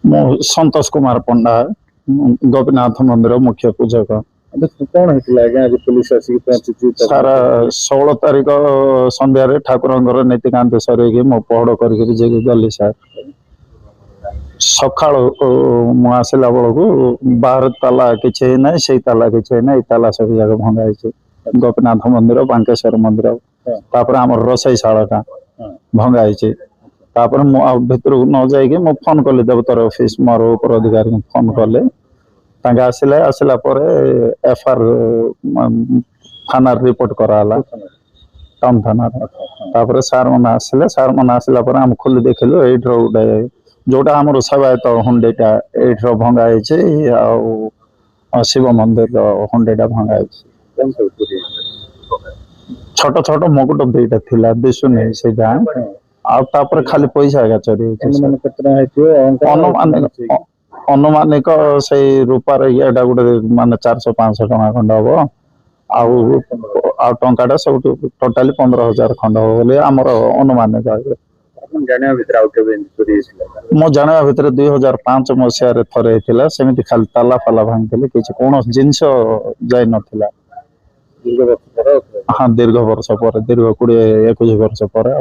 ମୁଁ ସନ୍ତୋଷ କୁମାର ପଣ୍ଡା ଗୋପୀନାଥ ମନ୍ଦିର ମୁଖ୍ୟ ପୂଜକ। କଣ ହେଇଥିଲା ଆଜ୍ଞା ଆଜି ପୁଲିସ ଆସିକି ପହଞ୍ଚିଛି? ସାରା 16 ତାରିଖ ସନ୍ଧ୍ୟାରେ ଠାକୁରଙ୍କର ନୀତିକାନ୍ତି ସରେଇକି ମୁଁ ପହଡ଼ କରିକି ଯାଇକି ଗଲି ସାର୍। ସକାଳୁ ମୁଁ ଆସିଲା ବେଳକୁ ବାହାର ତାଲା କିଛି ହେଇନାହିଁ, ସେଇ ତାଲା କିଛି ହେଇନାହିଁ, ଏଇ ତାଲା ସବୁ ଯାକ ଭଙ୍ଗା ହେଇଛି। ଗୋପୀନାଥ ମନ୍ଦିର, ବାଙ୍କେଶ୍ୱର ମନ୍ଦିର, ତାପରେ ଆମର ରୋଷେଇ ଶାଳଟା ଭଙ୍ଗା ହେଇଛି। ତାପରେ ମୁଁ ଆଉ ଭିତରକୁ ନ ଯାଇକି ମୁଁ ଫୋନ୍ କଲି ଦେବତର ଅଫିସ, ମୋର ଉପର ଅଧିକାରୀଙ୍କୁ ଫୋନ୍ କଲି। ତାଙ୍କେ ଆସିଲା ପରେ ଏଫଆଇଆର ଥାନାରେ ରିପୋର୍ଟ କରାହେଲା, ଟାଉନ ଥାନାରେ। ତାପରେ ସାର୍ ମାନେ ଆସିଲେ, ସାର୍ ମାନେ ଆସିଲା ପରେ ଆମେ ଖୋଲି ଦେଖିଲୁ ଏଇଠିର ଗୋଟେ ଯୋଉଟା ଆମର ସେବାୟତ ହୁଣ୍ଡିଟା ଏଇଠିର ଭଙ୍ଗା ହେଇଛି, ଆଉ ଶିବ ମନ୍ଦିରର ହୁଣ୍ଡିଟା ଭଙ୍ଗା ହେଇଛି। ଛୋଟ ଛୋଟ ମକୁଟ ଦିଟା ଥିଲା, ଦିଶୁନି ସେଇଟା। ଆଉ ତାପରେ ଖାଲି ପଇସା ଏକା ଚୋରି ହେଇଛି। ଅନୁମାନିକ ସେଇ ରୂପାର ଇଏଟା ଗୋଟେ ମାନେ 400-500 ଟଙ୍କା ଖଣ୍ଡେ ହବ। ଆଉ ଟଙ୍କାଟା ସବୁଠୁ ଟୋଟାଲି 15,000 ଖଣ୍ଡ ହବ ବୋଲି ଆମର ଅନୁମାନିକ। ଜାଣିବା ଭିତରେ ଆଉ କେବେ ଚୋରି ହେଇଥିଲା? ମୁଁ ଜାଣିବା ଭିତରେ 2005 ମସିହାରେ ଥରେ ହେଇଥିଲା। ସେମିତି ଖାଲି ତାଲା ଫାଲା ଭାଙ୍ଗିଥିଲି, କିଛି କୌଣସି ଜିନିଷ ଯାଇ ନଥିଲା। ଦୀର୍ଘ ବର୍ଷ ପରେ? ହଁ, ଦୀର୍ଘ ବର୍ଷ ପରେ, ଦୀର୍ଘ 20-21 ବର୍ଷ ପରେ।